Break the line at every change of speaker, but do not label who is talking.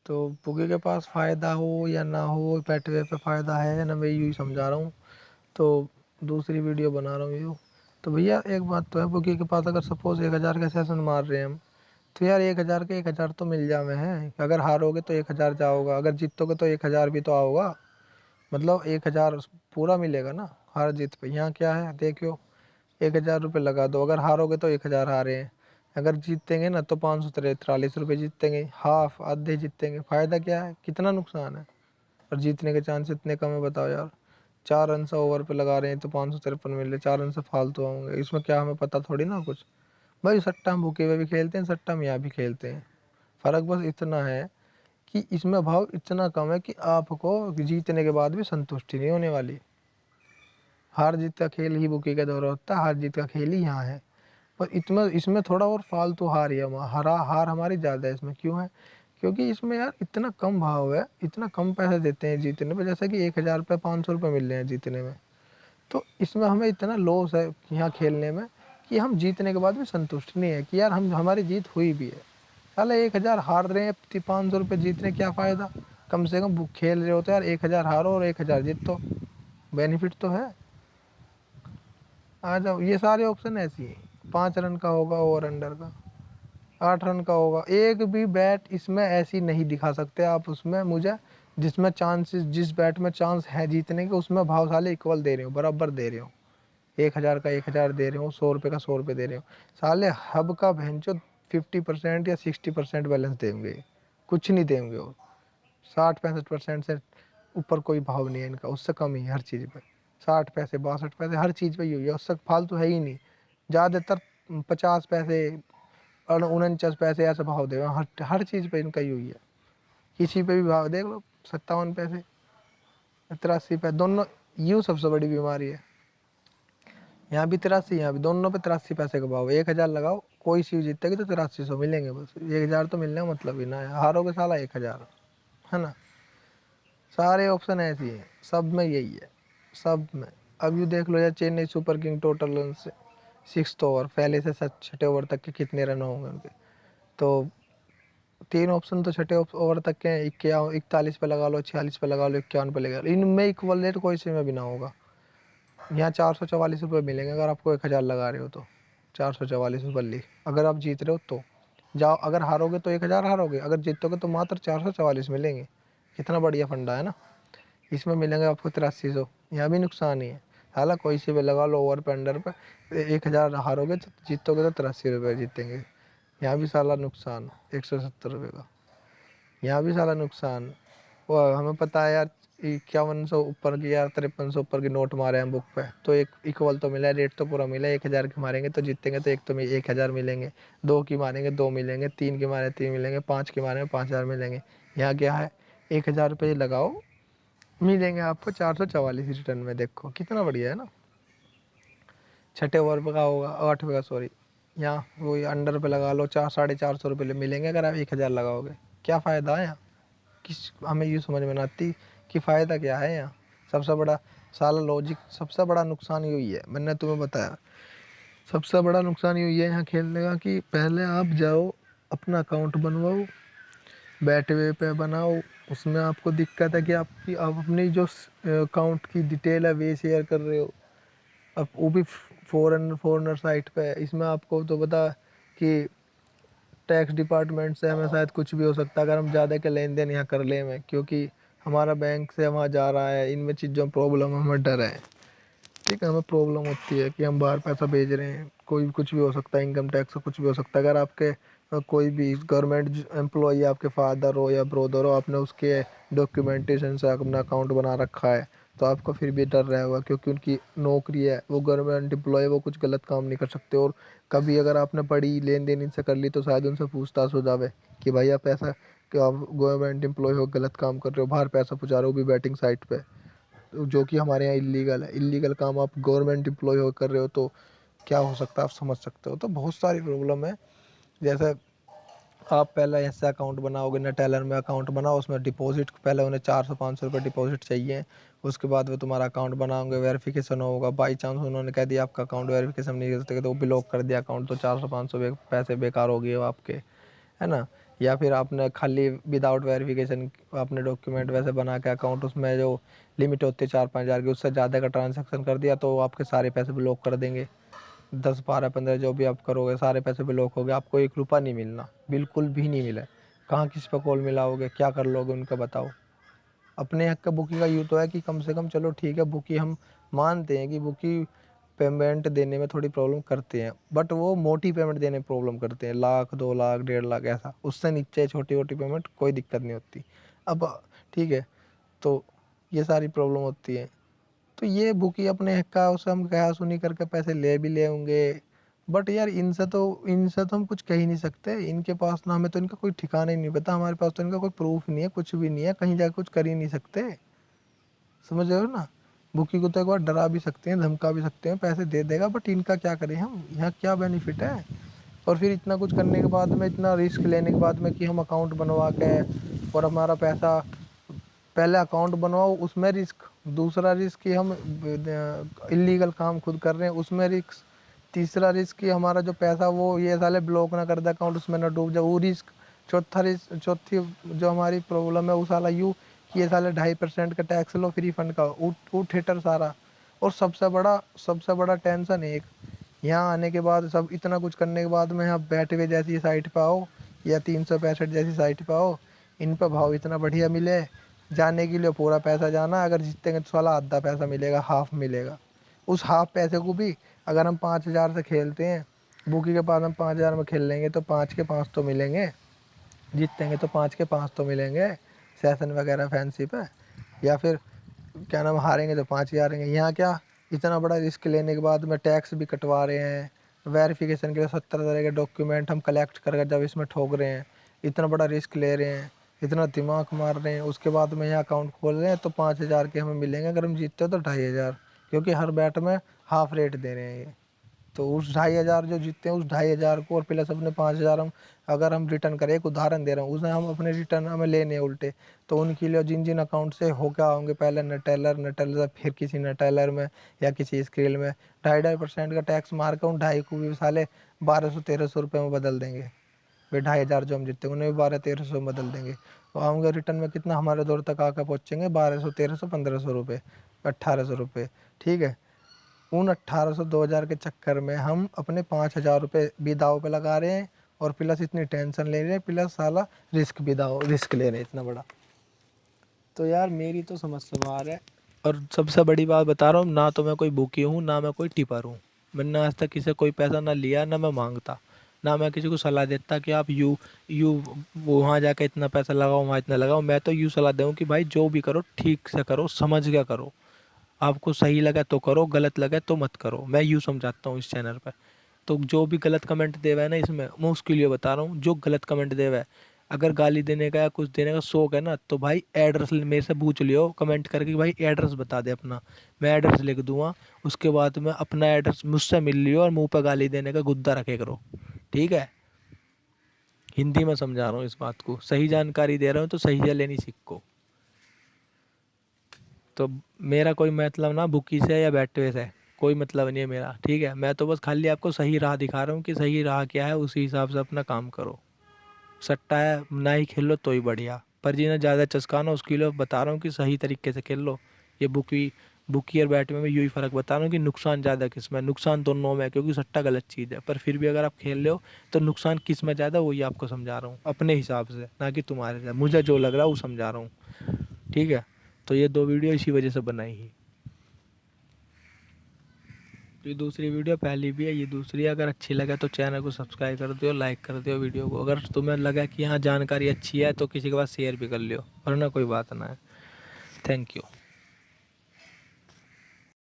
तो बुके के पास फ़ायदा हो या ना हो, पेटवे पे फ़ायदा है या ना, मैं यूँ ही समझा रहा हूँ। तो दूसरी वीडियो बना रहा हूँ यूँ। तो भैया एक बात तो है, बुके के पास अगर सपोज़ 1000 का सेशन मार रहे हैं हम, तो यार 1000 के 1000 तो मिल जावे हैं। अगर हारोगे तो 1000 जाओगा, अगर जीतोगे तो 1000 भी तो आओगा। मतलब 1000 पूरा मिलेगा ना हार जीत पे। यहाँ क्या है देखियो, 1000 रुपये लगा दो, अगर हारोगे तो 1000 हारे हैं, अगर जीतेंगे ना तो 543 रुपये जीतेंगे, हाफ आधे जीतेंगे। फ़ायदा क्या है, कितना नुकसान है। और जीतने के चांस इतने कम है, बताओ यार। 4 रन से ओवर पे लगा रहे हैं तो 553 मिल रहे, 4 रन से फालतू आऊँगे, इसमें क्या हमें पता थोड़ी ना कुछ। भाई सट्टा हम भूखे हुए भी खेलते हैं, सट्टा हम यहाँ भी खेलते हैं। फ़र्क बस इतना है कि इसमें भाव इतना कम है कि आपको जीतने के बाद भी संतुष्टि नहीं होने वाली। हार जीत का खेल ही बुकी का दौरा होता है, हार जीत का खेल ही यहाँ है। पर इतना इसमें थोड़ा और फालतू हार ही है, हार हमारी ज़्यादा है इसमें। क्यों है, क्योंकि इसमें यार इतना कम भाव है, इतना कम पैसे देते हैं जीतने में। जैसे कि 1000 रुपये 500 रुपये मिल रहे हैं जीतने में, तो इसमें हमें इतना लॉस है यहाँ खेलने में कि हम जीतने के बाद भी संतुष्ट नहीं है कि यार हमारी जीत हुई भी है। साला 1000 हार रहे हैं, 500 रुपये जीत रहे हैं, क्या फ़ायदा। कम से कम खेल रहे होते यार, 1000 हारो और 1000 जीतो, बेनिफिट तो है। आ जाओ, ये सारे ऑप्शन ऐसी हैं। 5 रन का होगा ओवर अंडर का, 8 रन का होगा। एक भी बैट इसमें ऐसी नहीं दिखा सकते आप उसमें मुझे जिसमें चांसेस, जिस बैट में चांस है जीतने के, उसमें भाव साले इक्वल दे रहे हो, बराबर दे रहे हो। 1000 का 1000 दे रहे हो, 100 रुपये का 100 रुपये दे रहे हो। साले हब का भैंचो 50% या 60% बैलेंस देंगे, कुछ नहीं देंगे। और 60-65% से ऊपर कोई भाव नहीं है इनका, उससे कम ही हर चीज़ पे। 60 पैसे 62 पैसे हर चीज़ पे ही हुई है, उससे फालतू है ही नहीं। ज़्यादातर 50 पैसे और 49 पैसे ऐसा भाव देगा, हर चीज़ पे इनका ही हुई है। किसी पे भी भाव देख लो, 57 पैसे 83 पैसे, दोनों। यूँ सबसे बड़ी बीमारी है, यहाँ भी 83, यहाँ भी, दोनों पे 83 पैसे का भाव। 1000 लगाओ, कोई सी जीतेगी तो 8300 मिलेंगे बस। 1000 तो मिलने का मतलब ही ना है, हारोगे साला 1000, है ना। सारे ऑप्शन ऐसे ही हैं, सब में यही है, सब में। अब यू देख लो यार, Chennai super king total run से 6th ओवर, पहले से 6ठे ओवर तक के कितने रन होंगे उनके। तो 3 ऑप्शन तो 6ठे ओवर तक के हैं। 41 पे लगा लो, 46 पे लगा लो, 51 पे लगा लो, इनमें इक्वल रेट कोई से में भी ना होगा। यहाँ 444 रुपये मिलेंगे अगर आपको 1000 लगा रहे हो तो। 444 अगर आप जीत रहे हो तो जाओ, अगर हारोगे तो 1000 हारोगे, अगर जीतोगे तो मात्र 444 मिलेंगे। कितना बढ़िया फंडा है ना। इसमें मिलेंगे आपको 8300, यहाँ भी नुकसान ही है। हालांकि कोई से भी लगा लो ओवर पे अंडर पे, 1000 हारोगे तो जीतोगे तो 83 रुपये जीतेंगे। यहाँ भी साला नुकसान 170 रुपये का, यहाँ भी साला नुकसान। वो हमें पता है यार, 5100 ऊपर की या 5300 ऊपर की नोट मारे हैं बुक पे, तो एक इक्वल तो मिला है, रेट तो पूरा मिला है। 1000 की मारेंगे तो जीतेंगे तो एक तो 1000 मिलेंगे, 2 की मारेंगे 2 मिलेंगे, 3 की मारे 3 मिलेंगे, 5 की मारेंगे 5000 मिलेंगे। यहाँ क्या है, 1000 रुपये लगाओ, मिलेंगे आपको 444 रिटर्न में। देखो कितना बढ़िया है ना। 6ठे ओवर का होगा, 8वें का सॉरी, यहाँ वही अंडर पे लगा लो, 400-450 रुपये मिलेंगे अगर आप 1000 लगाओगे। क्या फ़ायदा है यहाँ, किस हमें ये समझ में नहीं आती कि फ़ायदा क्या है यहाँ। सबसे बड़ा साला लॉजिक, सबसे बड़ा नुकसान यही है, मैंने तुम्हें बताया। सबसे बड़ा नुकसान यही है यहाँ खेलने का कि पहले आप जाओ, अपना अकाउंट बनवाओ, बैट वे पे बनाओ। उसमें आपको दिक्कत है कि आप अपनी जो अकाउंट की डिटेल है वे शेयर कर रहे हो, अब वो भी फॉरेनर साइट पे है। इसमें आपको तो पता कि टैक्स डिपार्टमेंट से हमें शायद कुछ भी हो सकता है अगर हम ज़्यादा के लेन देन यहाँ कर ले में, क्योंकि हमारा बैंक से वहाँ जा रहा है। इनमें चीज़ों में प्रॉब्लम, हमें डर है। ठीक है, हमें प्रॉब्लम होती है कि हम बाहर पैसा भेज रहे हैं, कोई कुछ भी हो सकता है, इनकम टैक्स से कुछ भी हो सकता है। अगर आपके कोई भी गवर्नमेंट एम्प्लॉई, आपके फादर हो या ब्रदर हो, आपने उसके डॉक्यूमेंटेशन से अपना अकाउंट बना रखा है, तो आपको फिर भी डर रहेगा, क्योंकि उनकी नौकरी है, वो गवर्नमेंट एम्प्लॉय, वो कुछ गलत काम नहीं कर सकते। और कभी अगर आपने बड़ी लेन देन इनसे कर ली तो शायद उनसे पूछताछ हो जावे कि भाई आप पैसा, कि आप गवर्नमेंट एम्प्लॉय हो, गलत काम कर रहे हो, बाहर पैसा पहुँचा रहे हो भी बैटिंग साइट पे, जो कि हमारे यहाँ इलीगल है। इलीगल काम आप गवर्नमेंट एम्प्लॉय हो कर रहे हो तो क्या हो सकता है आप समझ सकते हो। तो बहुत सारी प्रॉब्लम है। जैसे आप पहले ऐसा अकाउंट बनाओगे ना, टेलर में अकाउंट बनाओ, उसमें डिपॉजिट पहले उन्हें 400-500 रुपये डिपॉजिट चाहिए। उसके बाद वो तुम्हारा अकाउंट बनाओगे, वेरिफिकेशन होगा। बाई चांस उन्होंने कह दिया आपका अकाउंट वेरिफिकेशन नहीं कर सकते तो वो ब्लॉक कर दिया अकाउंट, तो 400-500 पैसे बेकार हो गए आपके, है ना। या फिर आपने खाली विदाउट वेरिफिकेशन आपने डॉक्यूमेंट वैसे बना के अकाउंट, उसमें जो लिमिट होती है 4-5 हज़ार की, उससे ज़्यादा का ट्रांजैक्शन कर दिया तो आपके सारे पैसे ब्लॉक कर देंगे। 10, 12, 15 जो भी आप करोगे सारे पैसे ब्लॉक हो गए, आपको 1 रुपया नहीं मिलना, बिल्कुल भी नहीं मिले। कहाँ किस पे कॉल मिलाओगे, क्या कर लोगे उनका बताओ। अपने हक का बुकी का यूँ तो है कि कम से कम चलो ठीक है, बुकी हम मानते हैं कि बुकी पेमेंट देने में थोड़ी प्रॉब्लम करते हैं, बट वो मोटी पेमेंट देने में प्रॉब्लम करते हैं, 1 लाख 2 लाख 1.5 लाख ऐसा, उससे नीचे छोटी छोटी पेमेंट कोई दिक्कत नहीं होती। अब ठीक है, तो ये सारी प्रॉब्लम होती है। तो ये बुकी अपने हक का, उसे हम कहा सुनी करके पैसे ले भी ले होंगे, बट यार इनसे तो हम कुछ कह ही नहीं सकते। इनके पास ना, हमें तो इनका कोई ठिकाना ही नहीं पता, हमारे पास तो इनका कोई प्रूफ नहीं है, कुछ भी नहीं है, कहीं जाकर कुछ कर ही नहीं सकते। समझ रहे हो ना। बुकी को तो एक बार डरा भी सकते हैं, धमका भी सकते हैं, पैसे दे देगा, बट इनका क्या करें हम, यहाँ क्या बेनिफिट है। और फिर इतना कुछ करने के बाद में, इतना रिस्क लेने के बाद में कि हम अकाउंट बनवा के और हमारा पैसा, पहले अकाउंट बनवाओ उसमें रिस्क, दूसरा रिस्क कि हम इलीगल काम खुद कर रहे हैं उसमें रिस्क, तीसरा रिस्क कि हमारा जो पैसा वो ये साले ब्लॉक ना कर दे अकाउंट, उसमें ना डूब जाए वो रिस्क, चौथी जो हमारी प्रॉब्लम है वो साला यूँ कि ये साले 2.5% का टैक्स लो फ्री फंड का, ऊट थिएटर सारा। और सबसे बड़ा टेंशन एक, यहाँ आने के बाद सब इतना कुछ करने के बाद में यहाँ बैठ के जैसी साइट पे आओ या 365 जैसी साइट पे आओ, इन पर भाव इतना बढ़िया मिले, जाने के लिए पूरा पैसा जाना, अगर जीतेंगे तो साला आधा पैसा मिलेगा, हाफ मिलेगा। उस हाफ पैसे को भी अगर हम 5 हज़ार से खेलते हैं, बुकी के पास हम 5 हज़ार में खेल लेंगे तो 5 के 5 तो मिलेंगे, जीतेंगे तो 5 के 5 तो मिलेंगे सेशन वगैरह फैंसी पे, या फिर क्या नाम, हारेंगे तो 5 ही हारेंगे। यहाँ क्या, इतना बड़ा रिस्क लेने के बाद में टैक्स भी कटवा रहे हैं, वेरिफिकेशन के लिए 70 तरह के डॉक्यूमेंट हम कलेक्ट कर जब इसमें ठोक रहे हैं, इतना बड़ा रिस्क ले रहे हैं, इतना दिमाग मार रहे हैं, उसके बाद में यहाँ अकाउंट खोल रहे हैं तो 5 हज़ार के हमें मिलेंगे, अगर हम जीतते हो तो 2.5 हज़ार, क्योंकि हर बैट में हाफ रेट दे रहे हैं ये। तो उस 2.5 हज़ार जो जीतते हैं उस 2.5 हज़ार को और प्लस अपने 5 हज़ार हम अगर हम रिटर्न करें, एक उदाहरण दे रहा हूँ, उसमें हम अपने रिटर्न हमें लेने हैं उल्टे, तो उनके लिए जिन जिन अकाउंट से हो क्या होंगे, पहले नटेलर से फिर किसी नटेलर में या किसी स्क्रील में 2.5% का टैक्स मार कर उन 2.5 को भी साले 1200-1300 रुपये में बदल देंगे। वे 2.5 हज़ार जो हम जीते उन्हें भी 1200-1300 में बदल देंगे, तो आऊँगे रिटर्न में कितना हमारे दौर तक आकर पहुँचेंगे, 1200-1300-1500 रुपये, 1800 रुपये। ठीक है, उन 1800-2000 के चक्कर में हम अपने 5 हज़ार रुपये भी दाव पे लगा रहे हैं और प्लस इतनी टेंशन ले रहे हैं, प्लस साला रिस्क ले रहे हैं इतना बड़ा। तो यार मेरी तो समझ से बाहर है। और सबसे बड़ी बात बता रहा हूँ, ना तो मैं कोई बुकी हूँ ना मैं कोई टिपर हूँ, मैंने आज तक किसी से कोई पैसा ना लिया ना मैं मांगता, ना मैं किसी को सलाह देता कि आप यू वहाँ जाके इतना पैसा लगाओ वहाँ इतना लगाओ। मैं तो यूँ सलाह दूँ कि भाई जो भी करो ठीक से करो, समझ के करो, आपको सही लगा तो करो, गलत लगा तो मत करो, मैं यूँ समझाता हूँ इस चैनल पर। तो जो भी गलत कमेंट देवा है ना इसमें, मैं उसके लिए बता रहा हूँ, जो गलत कमेंट देवा है, अगर गाली देने का या कुछ देने का शौक है ना, तो भाई एड्रेस मेरे से पूछ लियो कमेंट करके कि भाई एड्रेस बता दे अपना, मैं एड्रेस लिख दूंगा, उसके बाद में अपना एड्रेस मुझसे मिल लियो और मुंह पर गाली देने का गुद्दा रखे करो, ठीक है। हिंदी में समझा रहा हूँ इस बात को, सही जानकारी दे रहा हूँ तो सही है लेनी सीखो। तो मेरा कोई मतलब ना बुकी से या बैटवे से कोई मतलब नहीं है मेरा, ठीक है। मैं तो बस खाली आपको सही राह दिखा रहा हूँ कि सही राह क्या है, उसी हिसाब से अपना काम करो। सट्टा है ना ही खेल लो तो ही बढ़िया, पर जिन्हें ज़्यादा चस्का ना उसके लिए बता रहा हूँ कि सही तरीके से खेल लो। ये बुकी और बैटवे में यही फ़र्क बता रहा हूँ कि नुकसान ज़्यादा किस में, नुकसान दोनों में है, क्योंकि सट्टा गलत चीज़ है, पर फिर भी अगर आप खेल रहे हो तो नुकसान किस में ज़्यादा वही आपको समझा रहा हूँ अपने हिसाब से, ना कि तुम्हारे से, मुझे जो लग रहा है वो समझा रहा हूँ, ठीक है। तो ये 2 वीडियो इसी वजह से बनाई ही, ये दूसरी वीडियो पहली भी है, ये दूसरी है। अगर अच्छी लगे तो चैनल को सब्सक्राइब कर दियो, लाइक कर दियो वीडियो को। अगर तुम्हें लगा कि हाँ जानकारी अच्छी है तो किसी के पास शेयर भी कर लियो, वरना कोई बात ना है। Thank you.